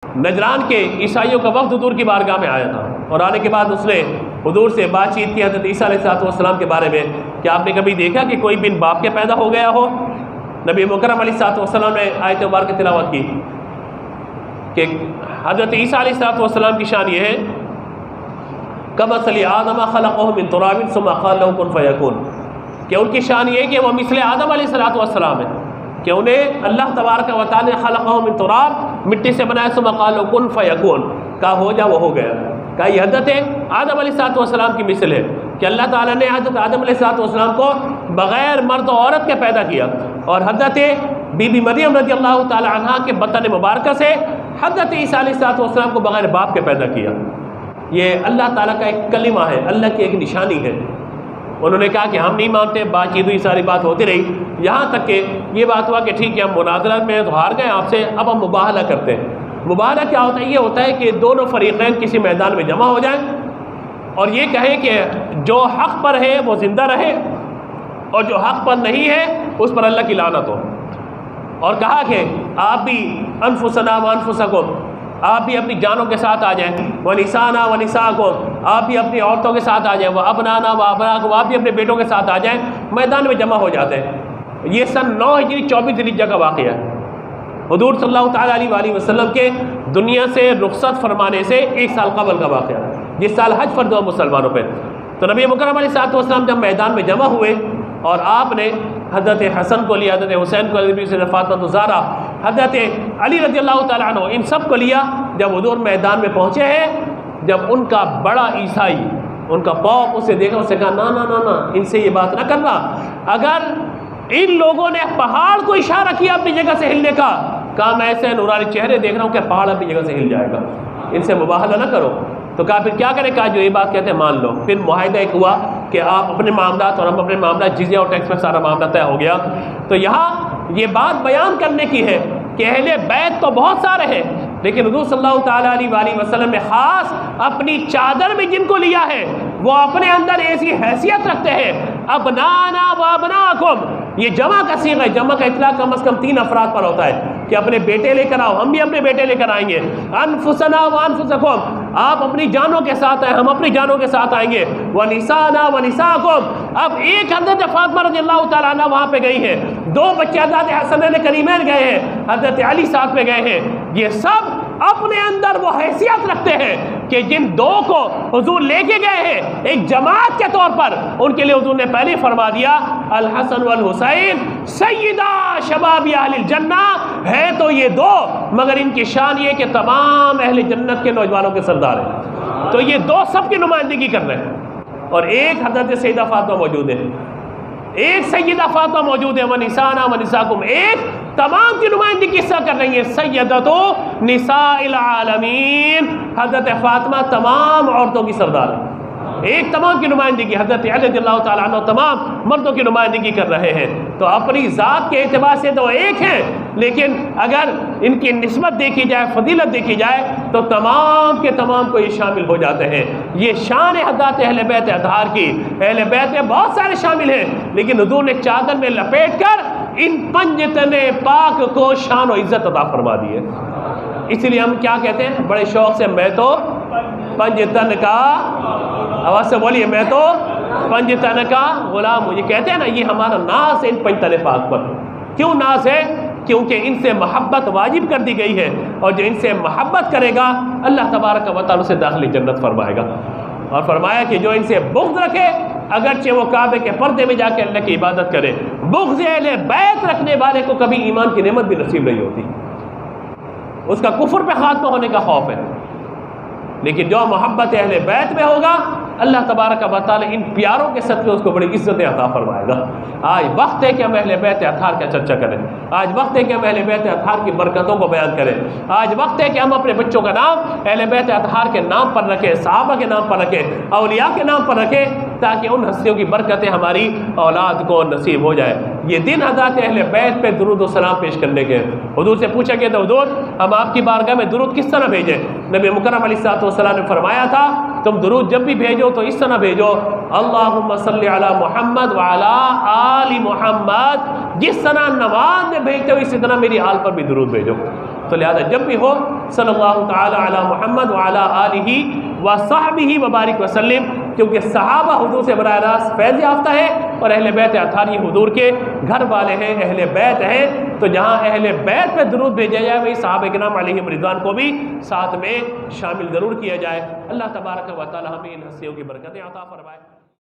نجران کے عیسائیوں کا وفد حضور کی بارگاہ میں آیا تھا، اور آنے کے بعد اس نے حضور سے بات چیت کی حضرت عیسیٰ علیہ السلام کے بارے میں کہ آپ نے کبھی دیکھا کہ کوئی بن باپ کے پیدا ہو گیا ہو؟ نبی مکرم علیہ السلام نے آیت مبارکہ تلاوت کی کہ حضرت عیسیٰ علیہ السلام کی شان یہ ہے کمثل آدم خلقہ من تراب ثم قال له کن فیکون، کہ ان کی شان یہ ہے کہ وہ مثل آدم علیہ السلام ہے، کہ انہیں اللہ تبارک و تعالی نے خلقہ من تراب، مٹی سے بنایا، ثم قال له کن فیکون، کہا ہو جا وہ ہو گیا۔ کہا یہ حضرت آدم علیہ السلام کی مثل ہے کہ اللہ تعالیٰ نے حضرت آدم علیہ السلام کو بغیر مرد و عورت کے پیدا کیا، اور حضرت بی بی مریم رضی اللہ تعالی عنہا کے بطن مبارکہ سے حضرت عیسیٰ علیہ السلام کو بغیر باپ کے پیدا کیا۔ یہ اللہ تعالیٰ کا ایک کلمہ ہے، اللہ کی ایک نشانی ہے۔ انہوں نے کہا کہ ہم نہیں مانتے، بات چیت ہوئی، ساری بات ہوتی رہی، یہاں تک کہ یہ بات ہوا کہ ٹھیک ہے ہم مناظرہ میں تو ہار گئے آپ سے، اب ہم مباہلہ کرتے ہیں۔ مباہلہ کیا ہوتا ہے؟ یہ ہوتا ہے کہ دونوں فریقین کسی میدان میں جمع ہو جائیں اور یہ کہیں کہ جو حق پر ہے وہ زندہ رہے اور جو حق پر نہیں ہے اس پر اللہ کی لعنت ہو، اور کہا کہ آپ بھی انفسنا وانفسکم، آپ بھی اپنی جانوں کے ساتھ آ جائیں، ونسانا ونساکم، آپ بھی اپنی عورتوں کے ساتھ آ جائیں، وابنانا وابناکم، آپ بھی اپنے بیٹوں کے ساتھ آ جائیں، میدان میں جمع ہو جاتے ہیں۔ یہ سن 9 ہجری 24 ذی الحجہ کا واقعہ ہے۔ حضور صلی اللہ تعالیٰ علیہ وآلہ وسلم کے دنیا سے رخصت فرمانے سے 1 سال قبل کا واقعہ ہے، جس سال حج فرض ہوا مسلمانوں پہ۔ تو نبی مکرم علیہ السلام جب میدان میں جمع ہوئے اور آپ نے حضرت حسن کو لیا، حضرت حسین کو لیا، فاطمہ الزہرا، حضرت علی رضی اللہ تعالیٰ عنہ، ان سب کو لیا۔ جب حضور میدان میں پہنچے ہیں، جب ان کا بڑا عیسائی، ان کا باپ اسے دیکھا، اسے کہا نا نا نا نا، ان سے یہ بات نہ کرنا، اگر ان لوگوں نے پہاڑ کو اشارہ کیا اپنی جگہ سے ہلنے کا، کہا میں ایسے نورانی چہرے دیکھ رہا ہوں کہ پہاڑ اپنی جگہ سے ہل جائے گا، ان سے مباہلہ نہ کرو۔ تو کہا پھر کیا کریں؟ کہا جو یہ بات کہتے ہیں مان لو۔ پھر معاہدہ ایک ہوا کہ آپ اپنے معاملات اور ہم اپنے معاملات، جزیہ اور ٹیکس میں سارا معاملہ طے ہو گیا۔ تو یہاں یہ بات بیان کرنے کی ہے کہ اہل بیت تو بہت سارے ہیں، لیکن حضور صلی اللہ تعالیٰ علیہ وآلہ وسلم نے خاص اپنی چادر میں جن کو لیا ہے وہ اپنے اندر ایسی حیثیت رکھتے ہیں، ابنانا و ابناکم، یہ جمع کا صیغہ ہے، جمع کا اطلاق کم از کم 3 افراد پر ہوتا ہے کہ اپنے بیٹے لے کر آؤ، ہم بھی اپنے بیٹے لے کر آئیں گے۔ انفسنا و انفسکم، آپ اپنی جانوں کے ساتھ آئیں، ہم اپنی جانوں کے ساتھ آئیں گے۔ ونسانا ونساکم، اب ایک حضرت فاطمہ رضی اللہ تعالیٰ عنہ وہاں پہ گئی ہے، 2 بچے حضرت حسنین کریمین گئے ہیں، حضرت علی ساتھ میں گئے ہیں، یہ سب اپنے اندر وہ حیثیت رکھتے ہیں کہ جن 2 کو حضور لے کے گئے ہیں ایک جماعت کے طور پر، ان کے لیے حضور نے پہلے فرما دیا الحسن والحسین سیدہ شباب اہل الجنہ، ہے تو یہ 2 مگر ان کی شان یہ کہ تمام اہل جنت کے نوجوانوں کے سردار ہیں۔ تو یہ 2 سب کی نمائندگی کر رہے ہیں، اور ایک حضرت سیدہ فاطمہ موجود ہے، ایک سیدہ فاطمہ موجود ہے، ونسانا ونساکم، ایک تمام کی نمائندگی کس طرح کر رہی ہے؟ سیدۃ نساء العالمین، حضرت فاطمہ تمام عورتوں کی سردار ہے، ایک تمام کی نمائندگی، حضرت علی رضی اللہ تعالیٰ عنہ تمام مردوں کی نمائندگی کر رہے ہیں۔ تو اپنی ذات کے اعتبار سے تو ایک ہیں، لیکن اگر ان کی نسبت دیکھی جائے، فضیلت دیکھی جائے تو تمام کے تمام کو یہ شامل ہو جاتے ہیں۔ یہ شان ہے حضرات اہل بیت اطہار کی۔ اہل بیت میں بہت سارے شامل ہیں، لیکن حضور نے چادر میں لپیٹ کر ان 5 تن پاک کو شان و عزت عطا فرما دی ہے۔ اس لیے ہم کیا کہتے ہیں بڑے شوق سے، میں تو 5 تن کا، آواز سے بولیے، میں تو 5 تن کا غلام ہوں۔ یہ کہتے ہیں نا، یہ ہمارا ناز ہے ان 5 تن پاک پر۔ کیوں ناز ہے؟ کیونکہ ان سے محبت واجب کر دی گئی ہے، اور جو ان سے محبت کرے گا اللہ تبارک و تعالی اسے داخل جنت فرمائے گا۔ اور فرمایا کہ جو ان سے بغض رکھے، اگرچہ وہ کعبے کے پردے میں جا کے اللہ کی عبادت کرے، بغض اہل بیت رکھنے والے کو کبھی ایمان کی نعمت بھی نصیب نہیں ہوتی، اس کا کفر پہ خاتمہ ہونے کا خوف ہے۔ لیکن جو محبت اہل بیت میں ہوگا، اللہ تبارک و تعالی ان پیاروں کے صدقے اس کو بڑی عزت عطا فرمائے گا۔ آج وقت ہے کہ ہم اہل بیت اطہار کا چرچا کریں، آج وقت ہے کہ ہم اہل بیت اطہار کی برکتوں کو بیان کریں، آج وقت ہے کہ ہم اپنے بچوں کا نام اہل بیت اطہار کے نام پر رکھیں، صحابہ کے نام پر رکھیں، اولیاء کے نام پر رکھیں، تاکہ ان ہستیوں کی برکتیں ہماری اولاد کو نصیب ہو جائے۔ یہ دن حضرات اہل بیت پہ درود و سلام پیش کرنے کے۔ حضور سے پوچھا گیا تھا، حضور ہم آپ کی بارگاہ میں درود کس طرح بھیجیں؟ نبی مکرم علیہ السلام نے فرمایا تھا، تم درود جب بھی بھیجو تو اس طرح بھیجو، اللہم صلی علی محمد وعلی آل محمد، جس طرح نماز میں بھیجتے ہو اسی طرح میری آل پر بھی درود بھیجو۔ تو لہذا جب بھی ہو صلی اللہ تعالی علی محمد وعلی آلہ وصحبہ وبارک وسلم، کیونکہ صحابہ حضور سے براہ راست فیض یافتہ ہے اور اہل بیت اطہاری حضور کے گھر والے ہیں، اہل بیت ہیں، تو جہاں اہل بیت پہ درود بھیجا جائے وہی صحابہ کرام علیہم رضوان کو بھی ساتھ میں شامل ضرور کیا جائے۔ اللہ تبارک و تعالی ہمیں ان ہستیوں کی برکتیں عطا فرمائے۔